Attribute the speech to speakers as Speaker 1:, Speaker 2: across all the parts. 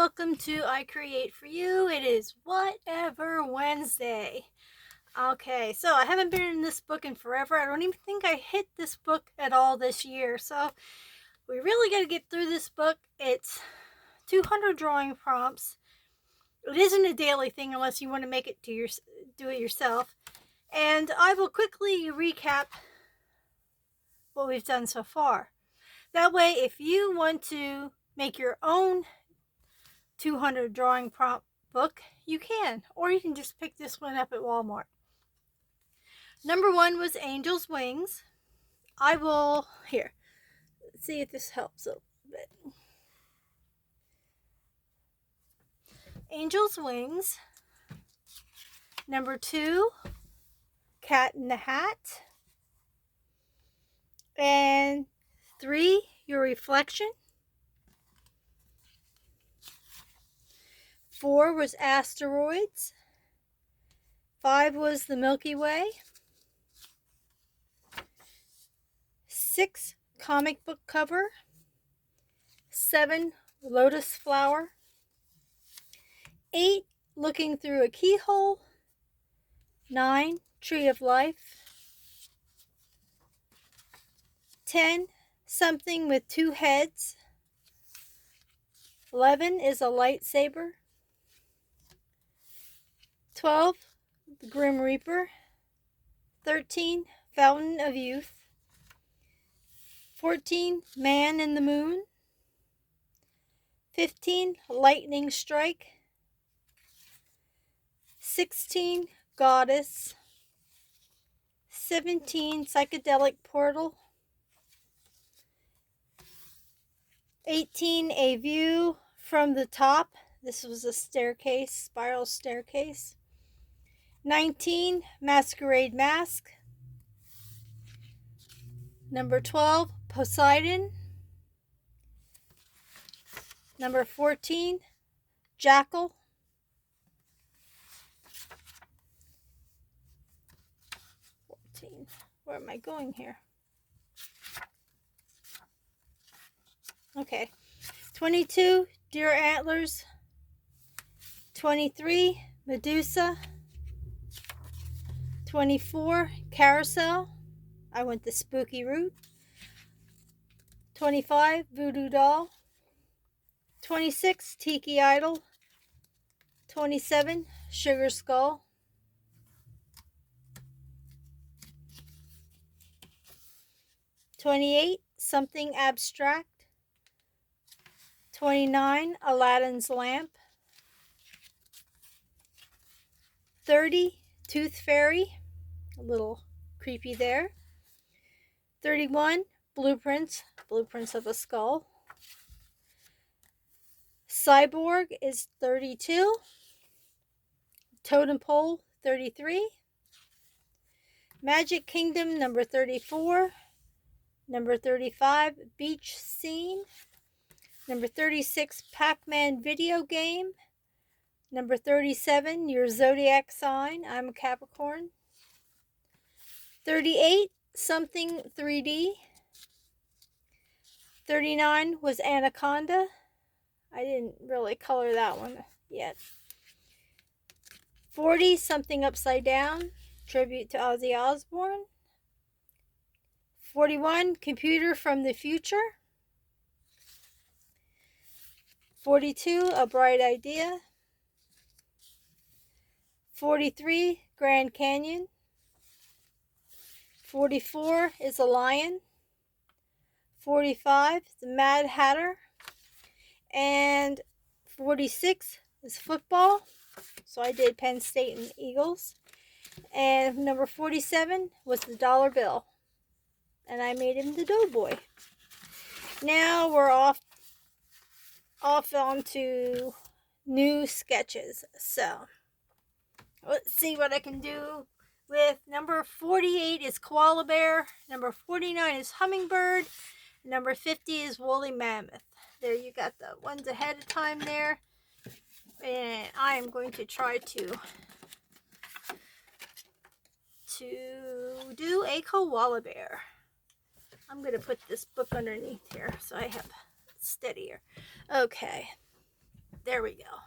Speaker 1: welcome to I Create For You. It is Whatever Wednesday. Okay, so I haven't been in this book in forever. I don't even think I hit this book at all this year. So we really got to get through this book. It's 200 drawing prompts. It isn't a daily thing unless you want to make it do it yourself. And I will quickly recap what we've done so far. That way, if you want to make your own 200 drawing prompt book, you can, or you can just pick this one up at Walmart. Number 1 was Angel's Wings. Let's see if this helps a little bit. Angel's Wings. Number 2, Cat in the Hat. And 3, Your Reflection. 4 was Asteroids. 5 was the Milky Way. 6, Comic book cover. 7, Lotus flower. 8, Looking through a keyhole. 9, Tree of life. 10, Something with 2 heads. 11 is a lightsaber. 12, the Grim Reaper. 13, Fountain of Youth. 14, Man in the Moon. 15, Lightning Strike. 16, Goddess. 17, Psychedelic Portal. 18, A View from the Top. This was a staircase, spiral staircase. 19, Masquerade Mask. Number 12, Poseidon. Number 14, Jackal. 14. Where am I going here? Okay. 22, Deer Antlers. 23, Medusa. 24, Carousel. I went the spooky route. 25, Voodoo Doll. 26, Tiki Idol. 27, Sugar Skull. 28, Something Abstract. 29, Aladdin's Lamp. 30, Tooth Fairy. A little creepy there. 31, Blueprints of a Skull. Cyborg is 32. Totem Pole, 33. Magic Kingdom, number 34. Number 35, Beach Scene. Number 36, Pac-Man video game. Number 37, Your Zodiac Sign. I'm a Capricorn. 38, Something 3D. 39 was Anaconda. I didn't really color that one yet. 40, Something Upside Down. Tribute to Ozzy Osbourne. 41, Computer from the Future. 42, A Bright Idea. 43, Grand Canyon. 44 is a lion. 45, the Mad Hatter. And 46 is football. So I did Penn State and Eagles. And number 47 was the dollar bill. And I made him the doughboy. Now we're off onto new sketches. So let's see what I can do with number 48 is Koala Bear. Number 49 is Hummingbird. Number 50 is Woolly Mammoth. There you got the ones ahead of time there. And I am going to try to do a koala bear. I'm going to put this book underneath here so I have it steadier. Okay. there we go.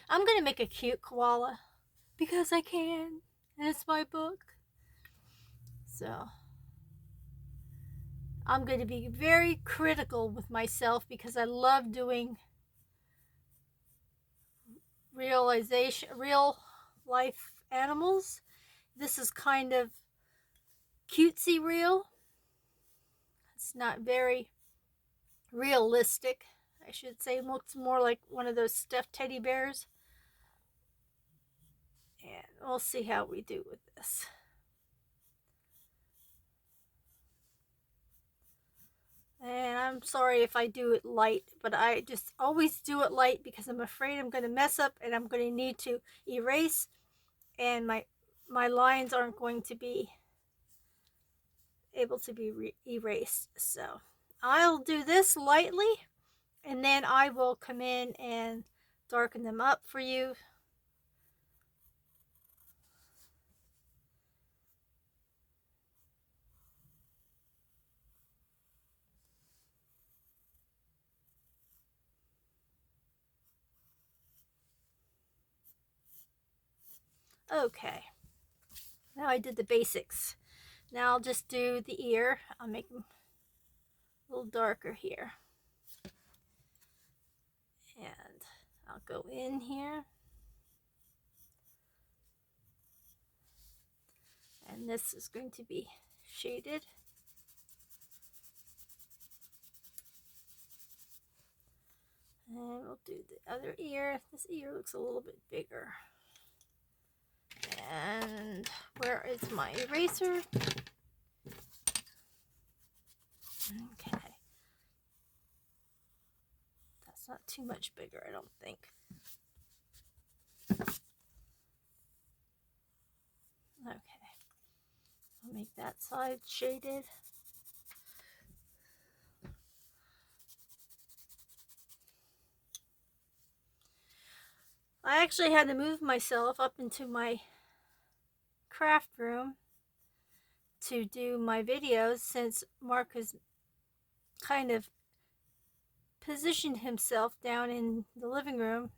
Speaker 1: I'm going to make a cute koala because I can, and it's my book. So I'm going to be very critical with myself because I love doing real life animals. This is kind of cutesy real. It's not very realistic, I should say. It looks more like one of those stuffed teddy bears. And we'll see how we do with this. And I'm sorry if I do it light, but I just always do it light because I'm afraid I'm going to mess up and I'm going to need to erase, and my lines aren't going to be able to be erased. So I'll do this lightly, and then I will come in and darken them up for you. Okay, now I did the basics. Now I'll just do the ear. I'll make them a little darker here. And I'll go in here. And this is going to be shaded. And we'll do the other ear. This ear looks a little bit bigger. And where is my eraser? Okay. That's not too much bigger, I don't think. Okay. I'll make that side shaded. I actually had to move myself up into my craft room to do my videos since Mark has kind of positioned himself down in the living room,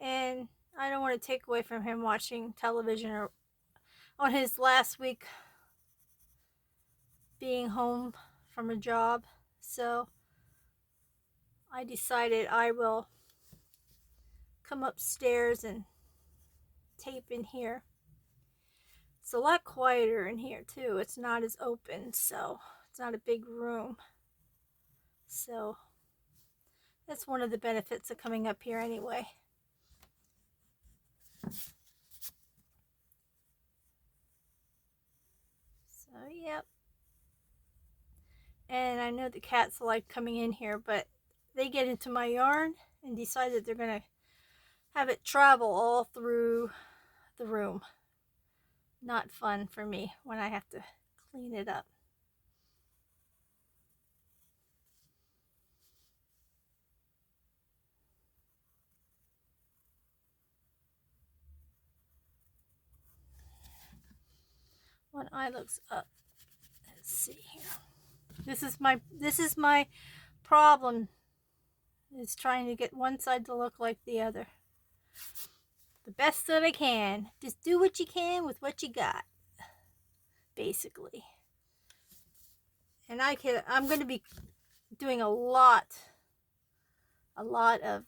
Speaker 1: and I don't want to take away from him watching television or on his last week being home from a job. So I decided I will come upstairs and tape in here. It's a lot quieter in here too. It's not as open, so it's not a big room. So that's one of the benefits of coming up here anyway. So, yep. And I know the cats like coming in here, but they get into my yarn and decide that they're going to have it travel all through the room. Not fun for me when I have to clean it up. One eye looks up. Let's see here. This is my problem, is trying to get one side to look like the other. The best that I can. Just do what you can with what you got, basically. And I'm going to be doing a lot of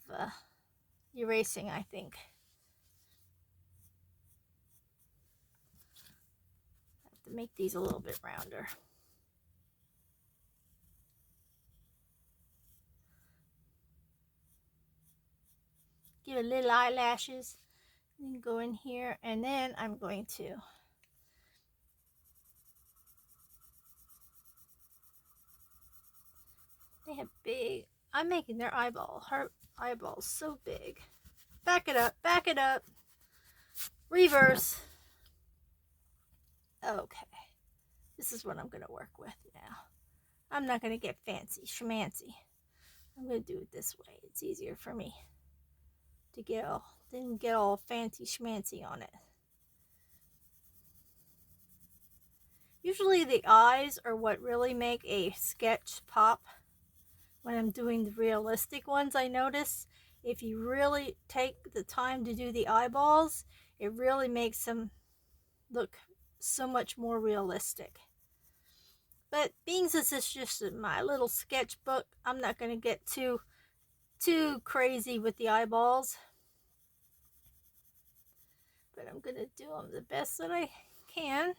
Speaker 1: erasing, I think. I have to make these a little bit rounder. Give it little eyelashes. And go in here, and then I'm going to they have big, I'm making their her eyeballs so big. Back it up, reverse. Okay, this is what I'm going to work with now. I'm not going to get fancy schmancy. I'm going to do it this way. It's easier for me to didn't get all fancy schmancy on it. Usually the eyes are what really make a sketch pop when I'm doing the realistic ones, I notice. if you really take the time to do the eyeballs, it really makes them look so much more realistic. But being as this is just my little sketchbook, I'm not going to get too crazy with the eyeballs. But I'm going to do them the best that I can.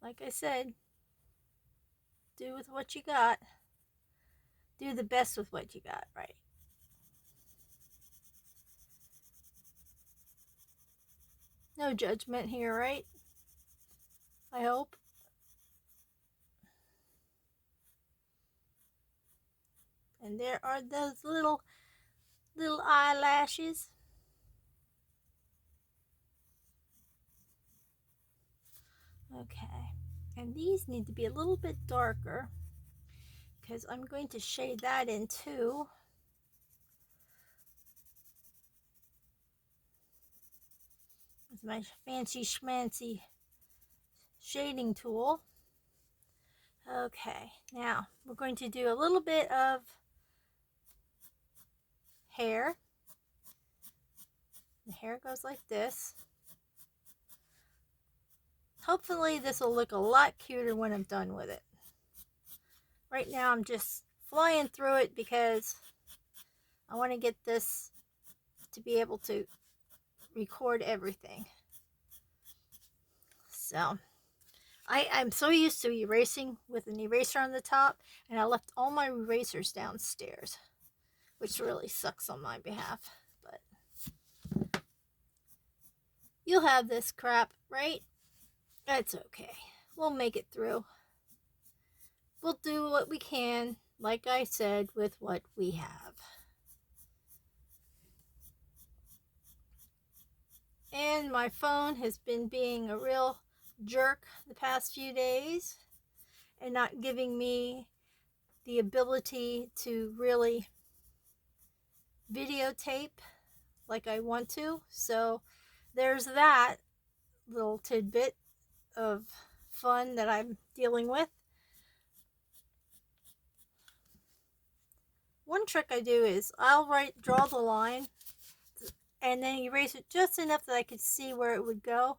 Speaker 1: Like I said, do with what you got. Do the best with what you got, right? No judgment here, right? I hope. And there are those little eyelashes. Okay. And these need to be a little bit darker because I'm going to shade that in too. With my fancy schmancy shading tool. Okay, now we're going to do a little bit of hair. The hair goes like this. Hopefully this will look a lot cuter when I'm done with it. Right now I'm just flying through it because I want to get this to be able to record everything. So I'm so used to erasing with an eraser on the top, and I left all my erasers downstairs, which really sucks on my behalf. But you'll have this crap, right? That's okay. We'll make it through. We'll do what we can, like I said, with what we have. And my phone has been being a real jerk the past few days and not giving me the ability to really videotape like I want to. So there's that little tidbit of fun that I'm dealing with. One trick I do is I'll draw the line and then erase it just enough that I could see where it would go,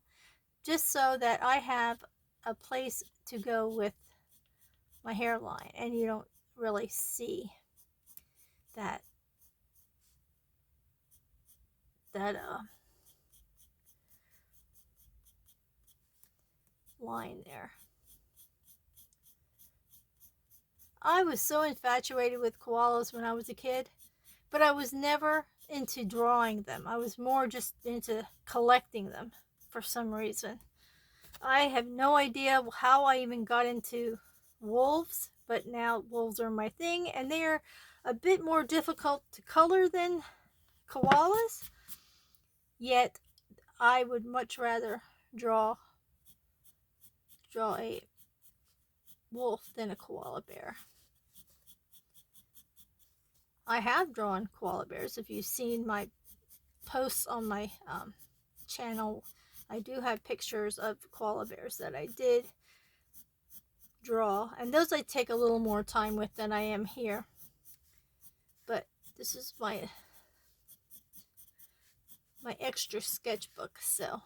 Speaker 1: just so that I have a place to go with my hairline and you don't really see that line there. I was so infatuated with koalas when I was a kid, but I was never into drawing them. I was more just into collecting them for some reason. I have no idea how I even got into wolves, but now wolves are my thing, and they are a bit more difficult to color than koalas. Yet I would much rather draw a wolf than a koala bear. I have drawn koala bears. If you've seen my posts on my channel, I do have pictures of koala bears that I did draw, and those I take a little more time with than I am here. But this is my extra sketchbook, so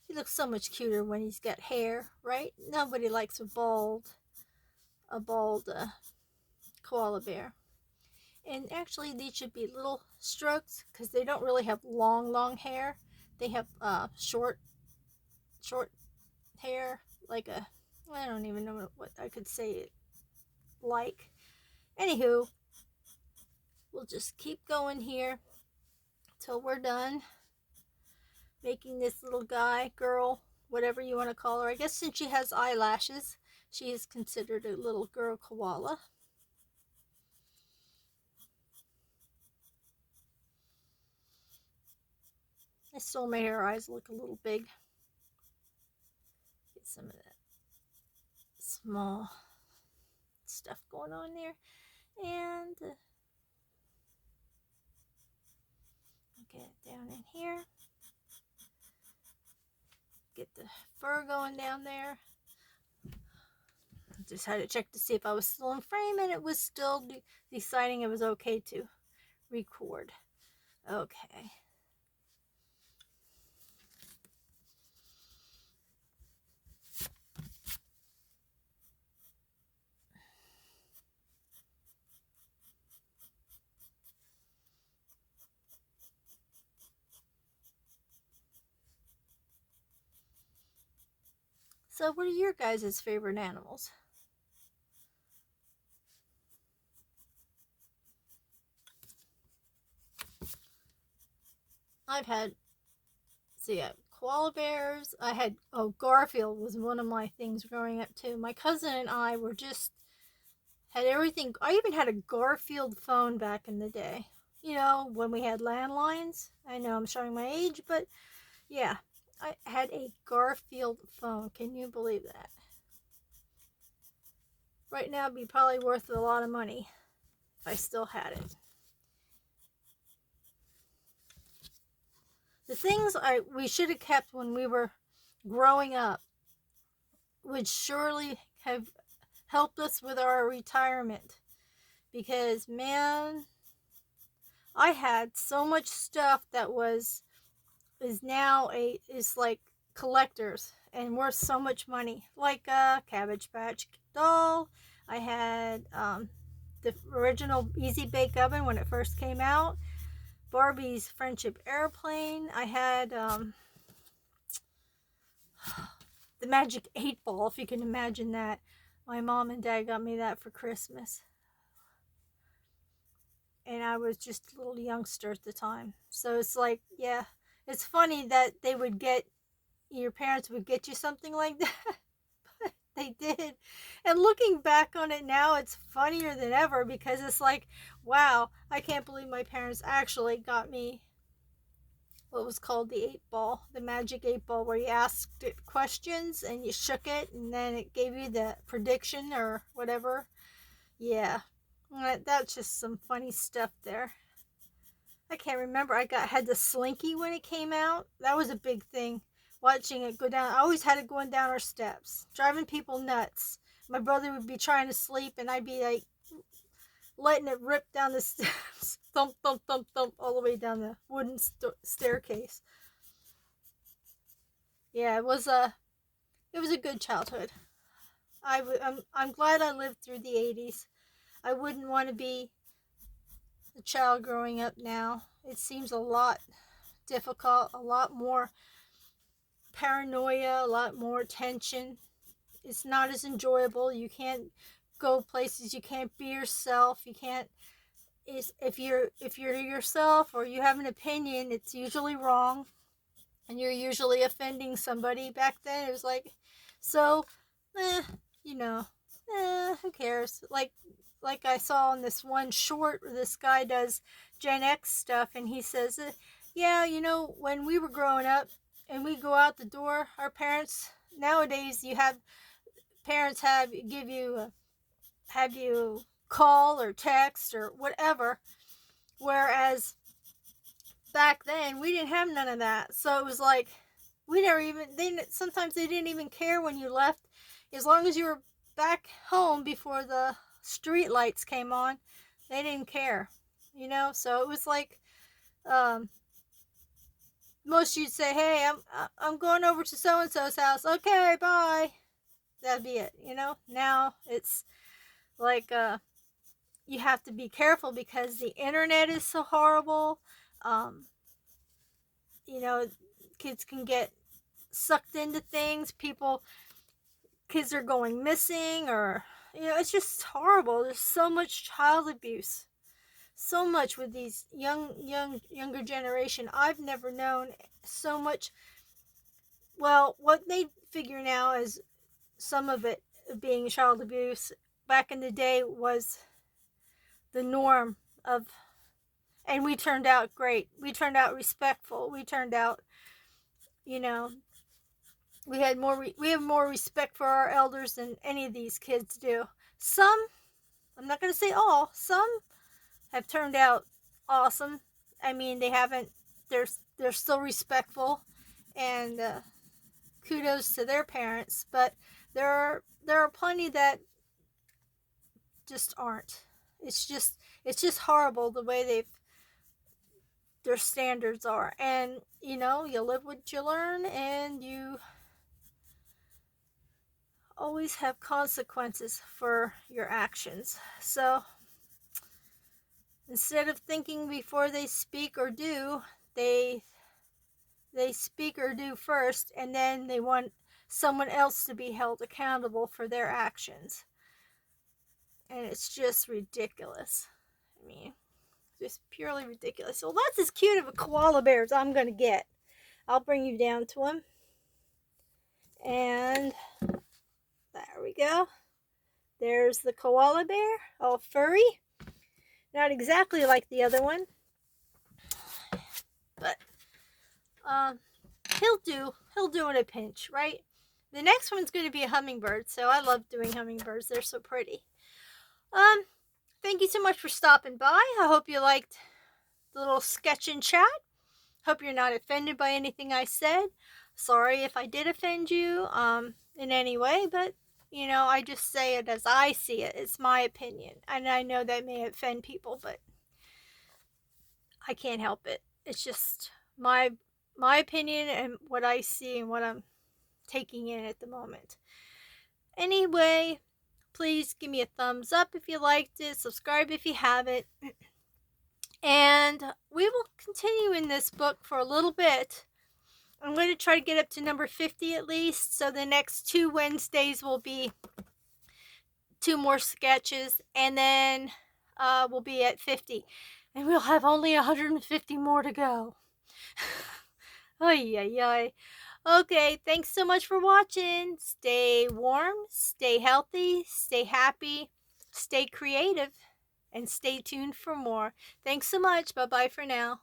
Speaker 1: he looks so much cuter when he's got hair, right? Nobody likes a bald koala bear. And actually these should be little strokes because they don't really have long hair. They have short hair, like I don't even know what I could say it like. Anywho, we'll just keep going here till we're done making this little guy, girl, whatever you want to call her. I guess since she has eyelashes, she is considered a little girl koala. I still made her eyes look a little big. Get some of that small stuff going on there. And I'll get it down in here. Get the fur going down there. Just had to check to see if I was still in frame, and it was still deciding it was okay to record. Okay. So, what are your guys' favorite animals? I've had, koala bears. I had, Garfield was one of my things growing up too. My cousin and I were just, had everything. I even had a Garfield phone back in the day. You know, when we had landlines. I know I'm showing my age, but yeah, I had a Garfield phone. Can you believe that? Right now, it'd be probably worth a lot of money if I still had it. The things we should have kept when we were growing up would surely have helped us with our retirement, because man, I had so much stuff that is like collectors and worth so much money, like a Cabbage Patch doll. I had the original Easy Bake Oven when it first came out, Barbie's Friendship Airplane. I had the Magic 8 Ball, if you can imagine that. My mom and dad got me that for Christmas. And I was just a little youngster at the time. So it's like, yeah, it's funny that your parents would get you something like that. But they did. And looking back on it now, it's funnier than ever, because it's like, wow, I can't believe my parents actually got me what was called the 8 ball, the magic 8 ball, where you asked it questions and you shook it and then it gave you the prediction or whatever. Yeah, that's just some funny stuff there. I can't remember. Had the Slinky when it came out. That was a big thing. Watching it go down. I always had it going down our steps, driving people nuts. My brother would be trying to sleep and I'd be like letting it rip down the steps, thump, thump, thump, thump, all the way down the wooden staircase. Yeah, it was a good childhood. I'm glad I lived through the 80s. I wouldn't want to be a child growing up now. It seems a lot difficult, a lot more paranoia, a lot more tension. It's not as enjoyable. You can't go places. You can't be yourself. You can't. If you're yourself or you have an opinion, it's usually wrong, and you're usually offending somebody. Back then, it was like, so, you know, who cares? Like I saw in this one short where this guy does Gen X stuff, and he says, yeah, when we were growing up and we go out the door, our parents, nowadays you have parents have you call or text or whatever, whereas back then we didn't have none of that. So it was like sometimes they didn't even care when you left, as long as you were back home before the street lights came on. They didn't care, so it was like, most you'd say, hey, I'm going over to so and so's house, okay, bye. That'd be it. Now it's like, you have to be careful because the internet is so horrible. You know Kids can get sucked into things. Kids are going missing, or it's just horrible. There's so much child abuse, so much with these younger generation. I've never known so much. Well, what they figure now is some of it being child abuse. Back in the day was the norm of, and we turned out great. We turned out respectful. We turned out, we have more respect for our elders than any of these kids do. Some, I'm not going to say all, some have turned out awesome. I mean, they're still respectful, and kudos to their parents, but there are plenty that just aren't. It's just horrible the way their standards are. And you live what you learn, and you always have consequences for your actions. So instead of thinking before they speak or do, they speak or do first, and then they want someone else to be held accountable for their actions. And it's just ridiculous. I mean, just purely ridiculous. Well, that's as cute of a koala bear as I'm going to get. I'll bring you down to him. And there we go. There's the koala bear, all furry. Not exactly like the other one, but he'll do in a pinch, right? The next one's going to be a hummingbird, so I love doing hummingbirds. They're so pretty. Thank you so much for stopping by. I hope you liked the little Sketchin chat. Hope you're not offended by anything I said. Sorry if I did offend you in any way, but I just say it as I see it. It's my opinion, and I know that may offend people, but I can't help it. It's just my opinion and what I see and what I'm taking in at the moment. Anyway, please give me a thumbs up if you liked it. Subscribe if you haven't. And we will continue in this book for a little bit. I'm going to try to get up to number 50 at least. So the next 2 Wednesdays will be 2 more sketches. And then we'll be at 50. And we'll have only 150 more to go. Ay, ay, ay. Okay, thanks so much for watching. Stay warm, stay healthy, stay happy, stay creative, and stay tuned for more. Thanks so much. Bye-bye for now.